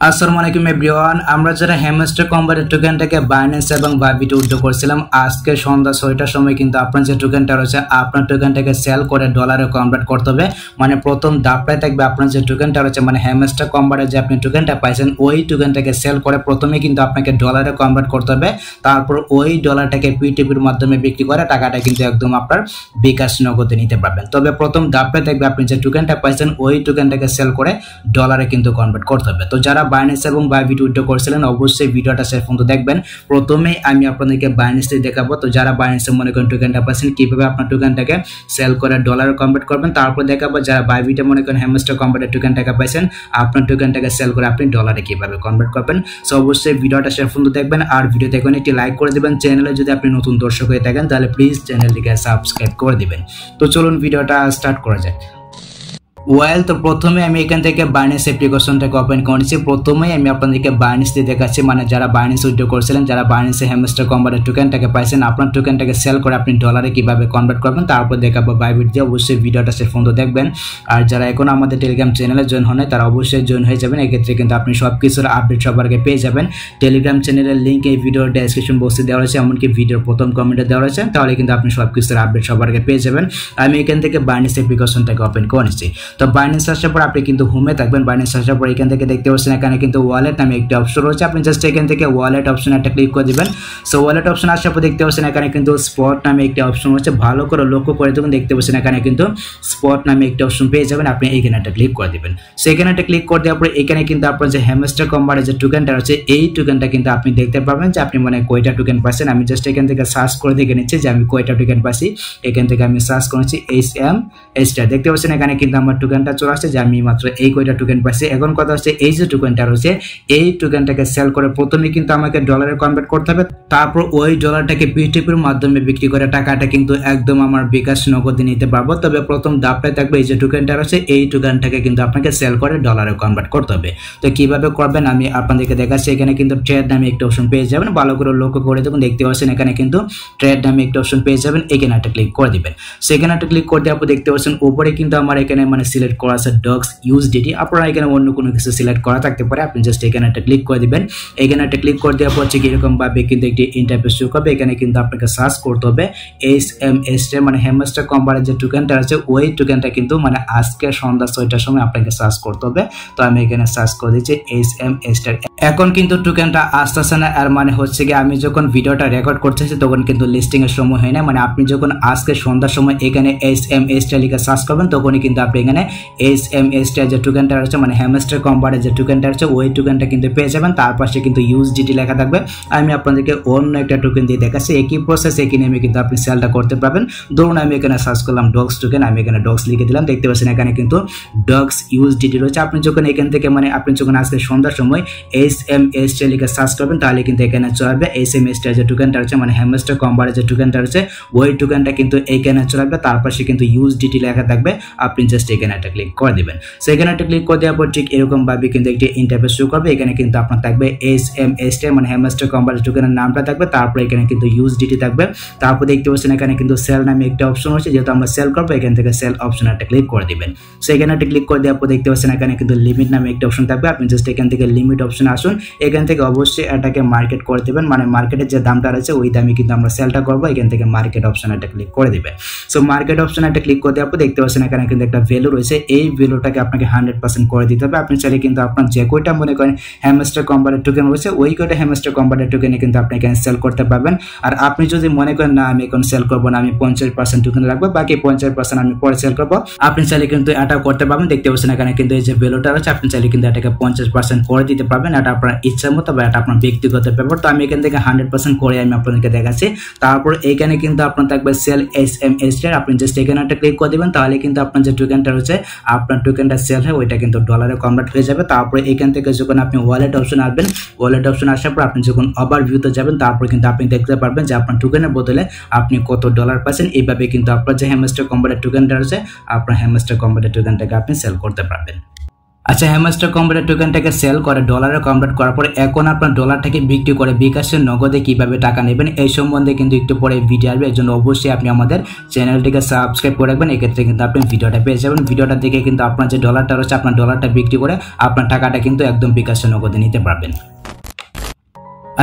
আসসালামু আলাইকুম এভরিওয়ান। আমরা যারা হ্যামস্টার কম্বাটের টোকেনটাকে বাইন্যান্স এবং বাইবিটে উইথড্র করছিলাম আজকে সন্ধ্যা 6টার সময় কিন্তু আপনার যে টোকেনটা রয়েছে আপনার টোকেনটাকে সেল করে ডলারে কনভার্ট করতে হবে। মানে প্রথম ধাপটাই থাকবে আপনার যে টোকেনটা রয়েছে মানে হ্যামস্টার কম্বাটের যে আপনি টোকেনটা পাইছেন ওই টোকেনটাকে সেল করে প্রথমে কিন্তু আপনাকে ডলারে কনভার্ট করতে হবে। তারপর ওই ডলারটাকে পিটিপির মাধ্যমে বিক্রি করে টাকাটা কিন্তু একদম আপনার বিকাশ নগদে নিতে পারবেন। তবে প্রথম ধাপটাই থাকবে আপনি যে টোকেনটা পাইছেন ওই টোকেনটাকে সেল করে ডলারে কিন্তু কনভার্ট করতে হবে। তো যারা বাইন্যান্স এবং বাইবিট উইথড্র করছিলেন অবশ্যই ভিডিওটা শেষ পর্যন্ত দেখবেন। প্রথমেই আমি আপনাদেরকে বাইন্যান্সে দেখাবো। তো যারা বাইন্যান্সে মনে করেন টোকেনটা পাচ্ছেন কিভাবে আপনার টোকেনটাকে সেল করে ডলারে কনভার্ট করবেন, তারপর দেখাবো যারা বাইবিটে মনে করেন হ্যামস্টার কম্বাটের টোকেনটাকে পাইছেন আপনার টোকেনটাকে সেল করে আপনি ডলারে কিভাবে কনভার্ট করবেন। সো অবশ্যই ভিডিওটা শেষ পর্যন্ত দেখবেন আর ভিডিওতে এখন একটি লাইক করে দিবেন। চ্যানেলে যদি আপনি নতুন দর্শক হয়ে থাকেন তাহলে প্লিজ চ্যানেলটিকে সাবস্ক্রাইব করে দিবেন। তো চলুন ভিডিওটা স্টার্ট করা যাক। তো প্রথমে আমি এখান থেকে বাইন্যান্স অ্যাপ্লিকেশনটাকে ওপেন করেছি। প্রথমেই আমি আপনাদেরকে বাইন্যান্স দিয়ে দেখাচ্ছি, মানে যারা বাইন্যান্স উইথড্র করছিলেন, যারা বাইন্যান্সে হ্যামস্টার কম্বাটের টোকেনটাকে পাইছেন আপনার টোকেনটাকে সেল করে আপনি ডলারে কিভাবে কনভার্ট করবেন তারপর দেখাবো বাইবিট দিয়ে। অবশ্যই ভিডিওটা শেষ পর্যন্ত দেখবেন। আর যারা এখন আমাদের টেলিগ্রাম চ্যানেলে জয়েন হন তারা অবশ্যই জয়েন হয়ে যাবেন। এক্ষেত্রে কিন্তু আপনি সব কিছুর আপডেট সবার আগে পেয়ে যাবেন। টেলিগ্রাম চ্যানেলের লিঙ্ক এই ভিডিওর ডেসক্রিপশন বক্সে দেওয়া রয়েছে, এমনকি ভিডিওর প্রথম কমেন্টে দেওয়া রয়েছে, তাহলে কিন্তু আপনি সব কিছুর আপডেট সবার আগে পেয়ে যাবেন। আমি এখান থেকে বাইন্যান্স অ্যাপ্লিকেশনটাকে ওপেন করেছি। তো বাইন্যান্স আসার পর আপনি কিন্তু হোমে থাকবেন। বাইন্যান্স আসার পর এখান থেকে দেখতে পাচ্ছেন এখানে কিন্তু ওয়ালেট নামে একটি অপশন রয়েছে। আপনি জাস্ট এখান থেকে ওয়ালেট অপশনে একটা ক্লিক করে দিবেন। সো ওয়ালেট অপশন আসার পর দেখতে পাচ্ছেন এখানে কিন্তু স্পট নামে একটি অপশন রয়েছে। ভালো করে লক্ষ্য করে দেখুন, দেখতে পাচ্ছেন এখানে কিন্তু স্পট নামে একটি অপশন পেয়ে যাবেন। আপনি এখানে একটা ক্লিক করে দিবেন। সো এখানে একটা ক্লিক করে দেওয়ার পরে এখানে কিন্তু আপনার যে হ্যামস্টার কম্বাটের যে টোকেনটা রয়েছে এই টোকেনটা কিন্তু আপনি দেখতে পাবেন যে আপনি মানে কয়টা টোকেন পাচ্ছেন। আমি জাস্ট এখান থেকে সার্চ করে দেখে নিচ্ছি যে আমি কয়টা টোকেন পাচ্ছি। এখান থেকে আমি সার্চ করেছি HMSTR। দেখতে পাচ্ছেন এখানে কিন্তু আমার টোকেনটা চলে আসছে যে আমি মাত্র এই কয়টা টোকেন পাইছি। এখন কথা হচ্ছে এই যে টোকেনটা রয়েছে এই টোকেনটাকে সেল করে প্রথমে কিন্তু আমাকে ডলারে কনভার্ট করতে হবে, তারপর ওই ডলারটাকে পিটিপির মাধ্যমে বিক্রি করে টাকাটা কিন্তু একদম আমার বিকাশ নগদে নিতে পারবো। তবে প্রথম ধাপটাই থাকবে এই যে টোকেনটা রয়েছে এই টোকেনটাকে কিন্তু আপনাকে সেল করে ডলারে কনভার্ট করতে হবে। তো কিভাবে করবেন আমি আপনাদেরকে দেখাচ্ছি। এখানে কিন্তু ট্রেড নামে একটা অপশন পেয়ে যাবেন। ভালো করে লক্ষ্য করে দেখুন, দেখতে পাচ্ছেন এখানে কিন্তু ট্রেড নামে একটা অপশন পেয়ে যাবেন। এখানে একটা ক্লিক করে দিবেন। সেখানে একটা ক্লিক করে দেওয়ার পর দেখতে পাচ্ছেন উপরে কিন্তু আমার এখানে মানে সিলেক্ট করা আছে ডক্স ইউএসডিটি। আপনারা এখানে অন্য কোনো কিছু সিলেক্ট করা থাকতে পারে, আপনি জাস্ট এখানে একটা ক্লিক করে দিবেন। এখানে একটা ক্লিক করে দেওয়ার পর হচ্ছে এরকম ভাবে কিন্তু একটি ইন্টারফেস শো করবে। এখানে কিন্তু আপনাকে সার্চ করতে হবে HMSTR মানে হ্যামস্টার কম্বাটের যে টোকেনটা আছে ওই টোকেনটা কিন্তু মানে আজকে সন্ধ্যা 6টার সময় আপনাকে সার্চ করতে হবে। তো আমি এখানে সার্চ করে দিচ্ছি HMSTR। এখন কিন্তু টোকেনটা আসতেছে না, আর মানে হচ্ছে কি আমি যখন ভিডিওটা রেকর্ড করতেছি তখন কিন্তু লিস্টিং এর সময় হয় না। মানে আপনি যখন আজকে সন্ধ্যার সময় এখানে HMSTR লিখে সার্চ করবেন তখনই কিন্তু আপনি এখানে HMSTR যে টোকেনটা আছে মানে হ্যামস্টার কম্বাটের যে টোকেনটা আছে ওই টোকেনটা কিন্তু পেয়ে যাবেন। তার পাশে কিন্তু USDT লেখা থাকবে। আমি আপনাদেরকে অন্য একটা টোকেন দিয়ে দেখাচ্ছি। একই প্রসেস একই নেমে কিন্তু আপনি সেলটা করতে পারবেন। ধরুন আমি এখানে সার্চ করলাম ডক্স টোকেন, আমি এখানে ডক্স লিখে দিলাম। দেখতে পাচ্ছেন এখানে কিন্তু ডক্স USDT রয়েছে। আপনি যখন এখান থেকে মানে আপনি যখন আজকে সন্ধ্যার সময় HMSTR লিখে সার্চ করবেন তাহলে কিন্তু এখানে চলে আসবে HMSTR যে টোকেনটা আছে মানে হ্যামস্টার কম্বাটের যে টোকেনটা আছে ওই টোকেনটা কিন্তু এখানে চলে আসবে। তার পাশে কিন্তু USDT লেখা থাকবে। আপনি জাস্ট এখানে একটা ক্লিক করে দিবেন। সেখানে একটা ক্লিক করে দেওয়ার পর ঠিক এরকম ভাবে কিন্তু একটি ইন্টারফেস শো করবে। এখানে কিন্তু আপনার থাকবে HMSTR মানে হ্যামস্টার কম্বাটের টোকেনের নামটা থাকবে, তারপর এখানে কিন্তু USDT থাকবে। তারপর দেখতে পাচ্ছেন এখানে কিন্তু সেল নামে একটা অপশন আছে। যেহেতু আমরা সেল করবো এখান থেকে সেল অপশনে একটা ক্লিক করে দিবেন। সেখানে একটা ক্লিক করে দেওয়ার পর দেখতে পাচ্ছেন এখানে কিন্তু লিমিট নামে একটা অপশন থাকবে। আপনি জাস্ট এখান থেকে লিমিট অপশনে আসুন। এখান থেকে অবশ্যই এটাকে মার্কেট করে দেবেন, মানে মার্কেটের যে দামটা রয়েছে ওই দামে কিন্তু আমরা সেলটা করবো। এখান থেকে মার্কেট অপশনে একটা ক্লিক করে দিবেন। সো মার্কেট অপশনে একটা ক্লিক করে দেওয়ার পর দেখতে পাচ্ছেন এখানে কিন্তু একটা ভ্যালু রয়েছে। এই ভ্যালুটাকে আপনাকে 100% করে দিতে হবে। আপনি চাইলে কিন্তু আপনার যে কয়টা মনে করেন হ্যামস্টার কম্বাটের টোকেন রয়েছে ওই কয়টা হ্যামস্টার কম্বাটের টোকেনে কিন্তু আপনি এখানে সেল করতে পারবেন। আর আপনি যদি মনে করেন না আমি এখন সেল করবো না, আমি 50% টোকেন রাখবো, বাকি 50% আমি পরে সেল করবো, আপনি চাইলে কিন্তু এটা করতে পারবেন। দেখতে পাচ্ছেন এখানে কিন্তু এই যে ভ্যালুটা রয়েছে আপনি চাইলে কিন্তু এটাকে 50% করে দিতে পারবেন। এটা আপনার ইচ্ছা মতো বা এটা আপনার ব্যক্তিগত ব্যাপার। তো আমি এখান থেকে 100% করে আমি আপনাদেরকে দেখাচ্ছি। তারপর এখানে কিন্তু আপনার থাকবে সেল HMSTR। আপনি জাস্ট এখানে একটা ক্লিক করে দিবেন, তাহলে কিন্তু আপনার যে টোকেনটা রয়েছে আপনার টোকেনটা সেল হয় ওইটা কিন্তু ডলারে কনভার্ট হয়ে যাবে। তারপরে এখান থেকে যখন আপনি ওয়ালেট অপশন আসবেন, ওয়ালেট অপশন আসার পর আপনি যখন ওভারভিউতে যাবেন তারপর কিন্তু আপনি দেখতে পারবেন যে আপনার টোকেনের বদলে আপনি কত ডলার পাচ্ছেন। এইভাবে কিন্তু আপনার যে হ্যামস্টার কম্বাটের টোকেনটা রয়েছে আপনার হ্যামস্টার কম্বাটের টোকেনটাকে আপনি সেল করতে পারবেন। আচ্ছা, হ্যামস্টার কম্বারের টোকেনটাকে সেল করে ডলারে কনভার্ট করার পরে এখন আপনার ডলারটাকে বিক্রি করে বিকাশের নগদে কিভাবে টাকা নেবেন এই সম্বন্ধে কিন্তু একটু পরে ভিডিও আসবে। এর জন্য অবশ্যই আপনি আমাদের চ্যানেলটিকে সাবস্ক্রাইব করে রাখবেন, এক্ষেত্রে কিন্তু আপনি ভিডিওটা পেয়ে যাবেন। ভিডিওটা দেখে কিন্তু আপনার যে ডলারটা রয়েছে আপনার ডলারটা বিক্রি করে আপনার টাকাটা কিন্তু একদম বিকাশের নগদে নিতে পারবেন।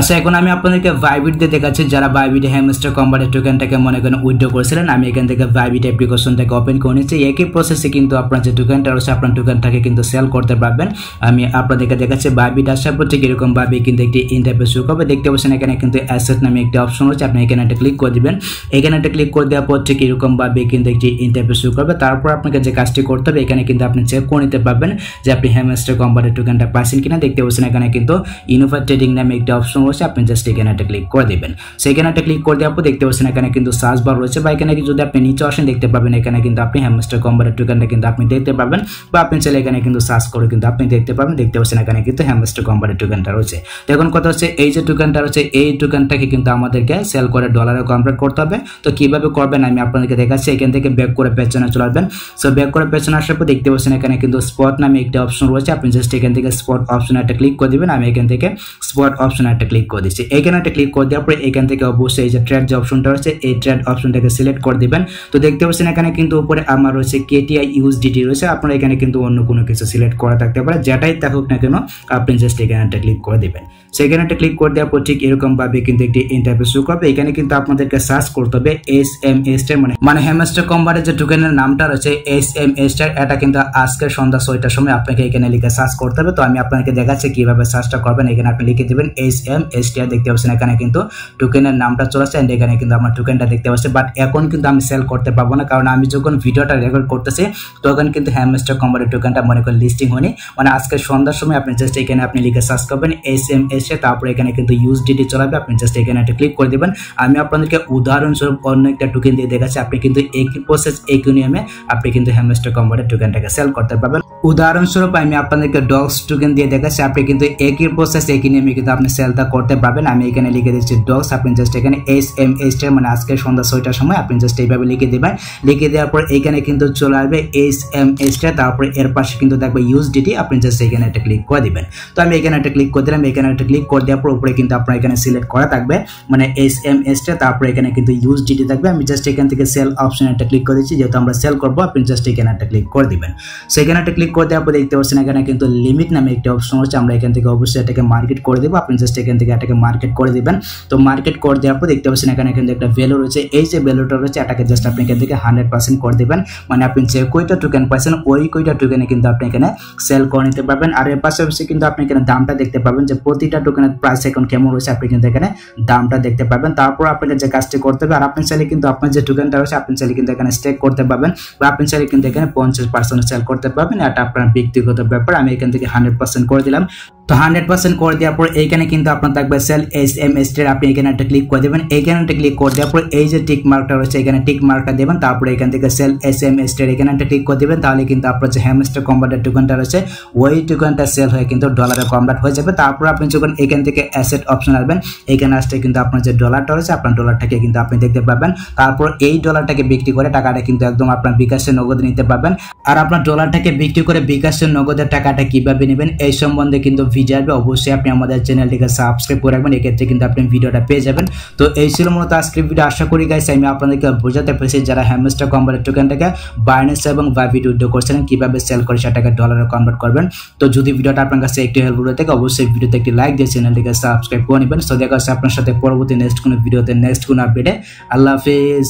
আচ্ছা, এখন আমি আপনাদেরকে বাইবিট দিয়ে দেখাচ্ছি যারা বাইবিটে হ্যামস্টার কম্বারের টোকেনটাকে মনে করেন উইথড্র করেছিলেন। আমি এখান থেকে বাইবিট অ্যাপ্লিকেশনটাকে ওপেন করে নিচ্ছি। একই প্রসেসে কিন্তু আপনার যে টোকেনটা রয়েছে আপনার টোকেনটাকে কিন্তু সেল করতে পারবেন। আমি আপনাদেরকে দেখাচ্ছি বাইবিট আসার পর ঠিক এরকম ভাবে কিন্তু একটি ইন্টারফেস শুরু করবে। দেখতে পাচ্ছেন এখানে কিন্তু অ্যাসেট নামে একটি অপশন রয়েছে, আপনি এখানে একটা ক্লিক করে দিবেন। এখানে একটা ক্লিক করে দেওয়ার পর ঠিক এরকম ভাবে কিন্তু একটি ইন্টারফেস শুরু করবে। তারপর আপনাকে যে কাজটি করতে হবে এখানে কিন্তু আপনি চেক করে নিতে পারবেন যে আপনি হ্যামস্টার কম্বারের টোকেনটা পাচ্ছেন কিনা। দেখতে পাচ্ছেন এখানে কিন্তু ইনোভা ট্রেডিং নামে একটি অপশন রয়েছে, আপনি জাস্ট এখানে একটা ক্লিক করে দিবেন। সেখানে একটা ক্লিক করে দেওয়ার পর দেখতে পাচ্ছেন এখানে কিন্তু সার্চ বার রয়েছে, বা এখানে যদি আপনি নিচে আসেন দেখতে পাবেন এখানে কিন্তু আপনি হ্যামস্টার কম্বারের টোকেনটা কিন্তু আপনি দেখতে পাবেন, বা আপনি চাইলে এখানে কিন্তু সার্চ করে কিন্তু আপনি দেখতে পাবেন। দেখতে পাচ্ছেন এখানে কিন্তু হ্যামস্টার কম্বারের টোকেনটা রয়েছে। এখন কথা হচ্ছে এই যে টোকেনটা রয়েছে এই টোকেনটাকে কিন্তু আমাদেরকে সেল করে ডলারে কনভার্ট করতে হবে। তো কিভাবে করবেন আমি আপনাদেরকে দেখাচ্ছি। এখান থেকে ব্যাক করে পেছনে চলে আসবেন। সো ব্যাক করে পেছনে আসার পর দেখতে পাচ্ছেন এখানে কিন্তু স্পট নামে একটা অপশন রয়েছে, আপনি জাস্ট এখান থেকে স্পট অপশনে একটা ক্লিক করে দিবেন। আমি এখান থেকে স্পট অপশনে একটা ক্লিক করে দিচ্ছি। এখানে একটা ক্লিক করে দেওয়ার পরে এখান থেকে অবশ্যই এই যে ট্রেড যে অপশনটা রয়েছে এই ট্রেড অপশনটাকে সিলেক্ট করে দিবেন। তো দেখতে পাচ্ছেন এখানে কিন্তু উপরে আমার রয়েছে কেটিআই ইউএসডিটি রয়েছে, আপনারা এখানে কিন্তু অন্য কোনো কিছু সিলেক্ট করা থাকতে পারে, যেটাই থাকুক না কেন আপনি জাস্ট এখানে একটা ক্লিক করে দিবেন। সেখানে একটা ক্লিক করে দেওয়ার পর ঠিক এরকম ভাবে কিন্তু একটি ইন্টারফেস শুরু করবে। এখানে কিন্তু আপনাদেরকে সার্চ করতে হবে এসএমএস মানে হ্যামস্টার কম্বারের যে টোকেনের নামটা রয়েছে এসএমএস, এটা কিন্তু আজকে সন্ধ্যা 6টার সময় আপনাকে এখানে লিখে সার্চ করতে হবে। তো আমি আপনাকে দেখাচ্ছি কিভাবে সার্চটা করবেন। এখানে আপনি লিখে দিবেন এসএমএস। দেখতে পাচ্ছেন এখানে কিন্তু টোকেনের নামটা চলে আসছে, এন্ড এখানে কিন্তু আমার টোকেনটা দেখতে পাচ্ছি। বাট এখন কিন্তু আমি সেল করতে পারবো না, কারণ আমি যখন ভিডিওটা রেকর্ড করতেছি তখন কিন্তু হ্যামস্টার কম্বারের টোকেনটা মনে করেন লিস্টিং হয়নি। মানে আজকে সন্ধ্যার সময় আপনি জাস্ট এখানে আপনি লিখে সার্চ করবেন এসএমএস, তারপরে এখানে কিন্তু ইউএসডিটি চলাবে, আপনি জাস্ট এখানে একটা ক্লিক করে দিবেন। আমি আপনাদেরকে উদাহরণস্বরূপ অন্য একটা টোকেন দিয়ে দেখাচ্ছি, আপনি কিন্তু একই প্রসেস একই নিয়মে আপনি কিন্তু হ্যামস্টার কম্বারের টোকেনটাকে সেল করতে পারবেন। উদাহরণস্বরূপ আমি আপনাদেরকে ডগস টোকেন দিয়ে দেখাচ্ছি, আপনি কিন্তু একই প্রসেস একই নিয়মে কিন্তু আপনি সেলটা করতে পারবেন। আমি এখানে লিখে দিচ্ছি ডগস, আপনি জাস্ট এখানে এসএমএস মানে আজকে সন্ধ্যা 6টার সময় আপনি জাস্ট এইভাবে লিখে দিবেন। লিখে দেওয়ার পর এখানে কিন্তু চলে আসবে এসএমএস, তারপরে এর পাশে কিন্তু দেখবে ইউএসডিটি, আপনি জাস্ট এখানে একটা ক্লিক করে দিবেন। তো আমি এখানে একটা ক্লিক করে দিলাম। এখানে একটা ক্লিক করে দেওয়ার পর উপরে কিন্তু আপনার এখানে সিলেক্ট করা থাকবে মানে এসএমএস, তারপরে এখানে কিন্তু ইউএসডিটি থাকবে। আমি জাস্ট এখান থেকে সেল অপশনে একটা ক্লিক করে দিচ্ছি, যেহেতু আমরা সেল করবো আপনি জাস্ট এখানে একটা ক্লিক করে দিবেন। সেখানে একটা ক্লিক করে দেওয়ার পর দেখতে পাচ্ছেন এখানে কিন্তু লিমিট নামে একটা অপশন হচ্ছে, আমরা এখান থেকে অবশ্যই এটাকে মার্কেট করে দেবো, আপনি জাস্ট এখান থেকে এটাকে মার্কেট করে দিবেন। তো মার্কেট করে দেওয়ার পর দেখতে পাচ্ছেন এখানে কিন্তু একটা ভ্যালু রয়েছে, এই যে ভ্যালুটা রয়েছে এটাকে জাস্ট আপনি এখান থেকে 100% করে দিবেন। মানে আপনি যে কয়টা টোকেন পাচ্ছেন ওই কয়টা টোকেনে কিন্তু আপনি এখানে সেল করে নিতে পারবেন। আর এর পাশাপাশি কিন্তু আপনি এখানে দামটা দেখতে পাবেন যে প্রতিটা টোকেনের প্রাইস এখন কেমন রয়েছে, আপনি কিন্তু এখানে দামটা দেখতে পাবেন। তারপর আপনাকে যে কাজটি করতে হবে, আর আপনি চাইলে কিন্তু আপনার যে টোকেনটা রয়েছে আপনি চাইলে কিন্তু এখানে স্টেক করতে পারবেন, বা আপনি চাইলে কিন্তু এখানে 50% সেল করতে পারবেন। এটা আপনার ব্যক্তিগত ব্যাপার। আমি এখান থেকে 100% করে দিলাম। তো 100% করে দেওয়ার পর এইখানে কিন্তু আপনার থাকবে সেল এসএমএস, আপনি এখানে একটা ক্লিক করে দেবেন। এইখানে একটা ক্লিক করে দেওয়ার পর এই যে টিক মার্কটা রয়েছে এখানে টিক মার্কটা দেবেন, তারপরে এখান থেকে সেল এসএমএস এখানে একটা ক্লিক করে দেবেন। তাহলে কিন্তু আপনার যে হ্যামস্টার কম্বারের টোকেনটা রয়েছে ওই টোকেনটা সেল হয়ে কিন্তু ডলারে কনভার্ট হয়ে যাবে। তারপর আপনি যখন এখান থেকে অ্যাসেট অপশন আসবেন এখানে আসলে কিন্তু আপনার যে ডলারটা রয়েছে আপনার ডলারটাকে কিন্তু আপনি দেখতে পাবেন। তারপর এই ডলারটাকে বিক্রি করে টাকাটা কিন্তু একদম আপনার বিকাশের নগদে নিতে পারবেন। আর আপনার ডলারটাকে বিক্রি করে বিকাশের নগদের টাকাটা কিভাবে নেবেন এই সম্বন্ধে কিন্তু ভিডিও আসবে, অবশ্যই আপনি আমাদের চ্যানেলটিকে সাবস্ক্রাইব করে রাখবেন, এক্ষেত্রে কিন্তু আপনি ভিডিওটা পেয়ে যাবেন। তো এই ছিল মূলত আজকের ভিডিও। আশা করি গাইস আমি আপনাদেরকে বোঝাতে পেরেছি যারা হ্যামস্টার কম্বারের টোকেনটাকে বাইন্যান্স এবং বাইবিট উইথড্র করছেন কিভাবে সেল করে সেটাকে ডলারে কনভার্ট করবেন। তো যদি ভিডিওটা আপনার কাছে একটু হেল্পফুল হয়ে থাকে অবশ্যই ভিডিওতে একটি লাইক দিয়ে চ্যানেলটিকে সাবস্ক্রাইব করে নেবেন। সো দেখা হচ্ছে আপনার সাথে পরবর্তী নেক্সট কোনো ভিডিওতে নেক্সট কোনো আপডেটে। আল্লাহ হাফেজ।